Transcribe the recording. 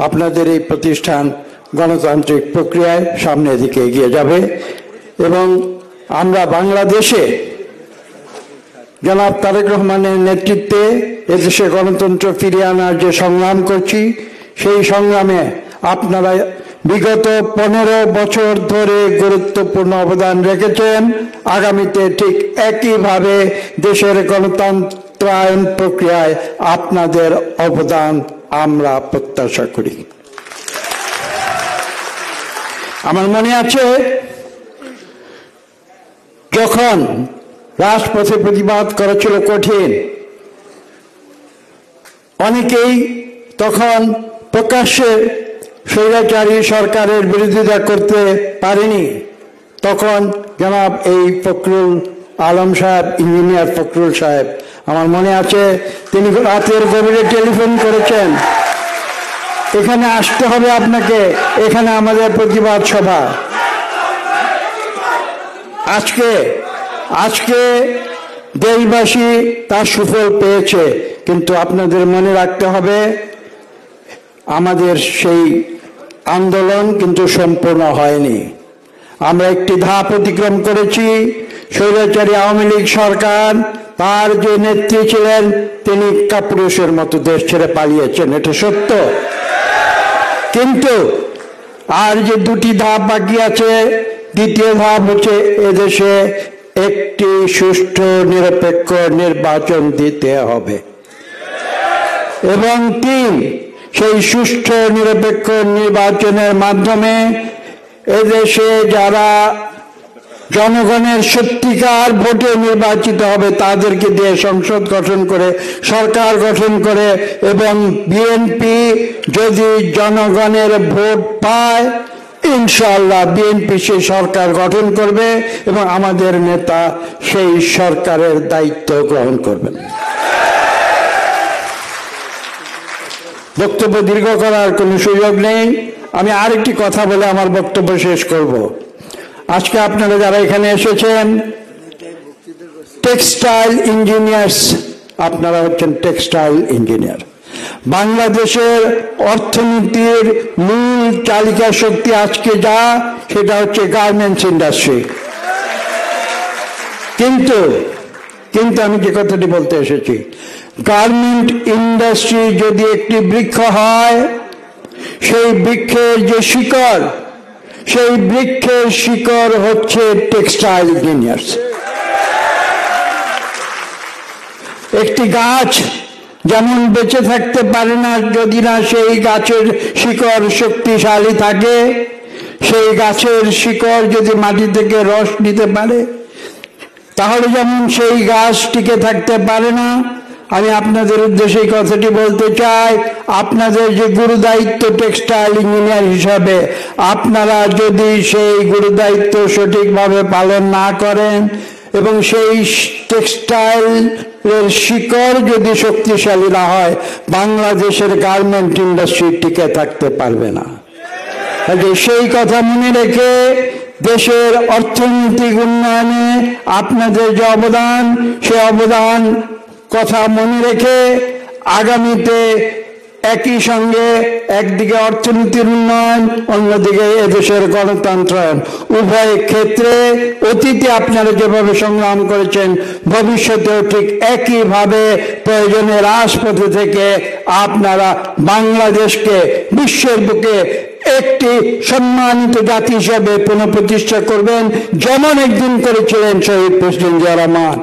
আপনাদের এই প্রতিষ্ঠান গণতান্ত্রিক প্রক্রিয়ায় সামনের দিকে এগিয়ে যাবে এবং আমরা বাংলাদেশে জনাব তারেক রহমানের নেতৃত্বে এদেশে গণতন্ত্র ফিরিয়ে আনার যে সংগ্রাম করছি, সেই সংগ্রামে আপনারা বিগত 15 বছর ধরে গুরুত্বপূর্ণ অবদান রেখেছেন। আগামীতে ঠিক একইভাবে দেশের গণতন্ত্রায়ন প্রক্রিয়ায় আপনাদের অবদান আমরা প্রত্যাশা করি। আমার মনে আছে যখন রাজপথে প্রতিবাদ করা ছিল কঠিন, অনেকেই তখন প্রকাশ্যে স্বৈরাচারী সরকারের বিরোধিতা করতে পারেনি। তখন জনাব এই ফখরুল আলম সাহেব, ইঞ্জিনিয়ার ফখরুল সাহেব, আমার মনে আছে তিনি রাতের গভীরে টেলিফোন করেছেন, এখানে আসতে হবে আপনাকে, এখানে আমাদের প্রতিবাদ সভা। আজকে দেশবাসী তার সুফল পেয়েছে, কিন্তু আপনাদের মনে রাখতে হবে আমাদের সেই আন্দোলন কিন্তু সম্পূর্ণ হয়নি। আমরা একটি ধাপ অতিক্রম করেছি। স্বৈরাচারী আওয়ামী লীগ সরকার, তার যে নেত্রী ছিলেন তিনি কাপুরুষের মতো দেশ ছেড়ে পালিয়েছেন, এটা সত্য। কিন্তু আর যে দুটি ধাপ বাকি আছে, দ্বিতীয় ধাপ হচ্ছে এদেশে একটি সুষ্ঠু নিরপেক্ষ নির্বাচন দিতে হবে, এবং 3, সেই সুষ্ঠু নিরপেক্ষ নির্বাচনের মাধ্যমে এদেশে যারা জনগণের সত্যিকার ভোটে নির্বাচিত হবে তাদেরকে দিয়ে সংসদ গঠন করে, সরকার গঠন করে, এবং বিএনপি যদি জনগণের ভোট পায় ইনশাআল্লাহ বিএনপি সেই সরকার গঠন করবে এবং আমাদের নেতা সেই সরকারের দায়িত্ব গ্রহণ করবেন। বক্তব্য দীর্ঘ করার কোনো সুযোগ নেই, আমি আরেকটি কথা বলে আমার বক্তব্য শেষ করব। আজকে আপনারা যারা এখানে এসেছেন টেক্সটাইল ইঞ্জিনিয়ার্স, আপনারা হচ্ছেন টেক্সটাইল ইঞ্জিনিয়ার। বাংলাদেশের অর্থনীতির মূল চালিকা শক্তি আজকে যা, সেটা হচ্ছে গার্মেন্টস ইন্ডাস্ট্রি। কিন্তু আমি যে কথাটি বলতে এসেছি, গার্মেন্ট ইন্ডাস্ট্রি যদি একটি বৃক্ষ হয়, সেই বৃক্ষের যে শিকড়, সেই বৃক্ষের শিকড় হচ্ছে টেক্সটাইল ইঞ্জিনিয়ার্স। একটি গাছ যেমন বেঁচে থাকতে পারে না যদি না সেই গাছের শিকড় শক্তিশালী থাকে, সেই গাছের শিকড় যদি মাটি থেকে রস নিতে পারে তাহলে যেমন সেই গাছ টিকে থাকতে পারে না। আমি আপনাদের উদ্দেশ্যে এই কথাটি বলতে চাই, আপনাদের যে গুরুদায়িত্ব টেক্সটাইল ইঞ্জিনিয়ার হিসাবে, আপনারা যদি সেই গুরুদায়িত্ব সঠিকভাবে পালন না করেন এবং সেই টেক্সটাইলের শিকড় যদি শক্তিশালী না হয়, বাংলাদেশের গার্মেন্ট ইন্ডাস্ট্রি টিকে থাকতে পারবে না। সেই কথা মনে রেখে দেশের অর্থনৈতিক উন্নয়নে আপনাদের যে অবদান, সে অবদান কথা মনে রেখে আগামীতে একই সঙ্গে একদিকে অর্থনীতির উন্নয়ন, অন্যদিকে এদেশের গণতন্ত্রায়ন, উভয় ক্ষেত্রে অতীতে আপনারা যেভাবে সংগ্রাম করেছেন ভবিষ্যতেও ঠিক একইভাবে প্রয়োজনে রাজপথে থেকে আপনারা বাংলাদেশকে বিশ্বের বুকে একটি সম্মানিত জাতি হিসেবে পুনঃপ্রতিষ্ঠা করবেন, যেমন একদিন করেছিলেন শহীদ প্রেসিডেন্ট জিয়া রহমান।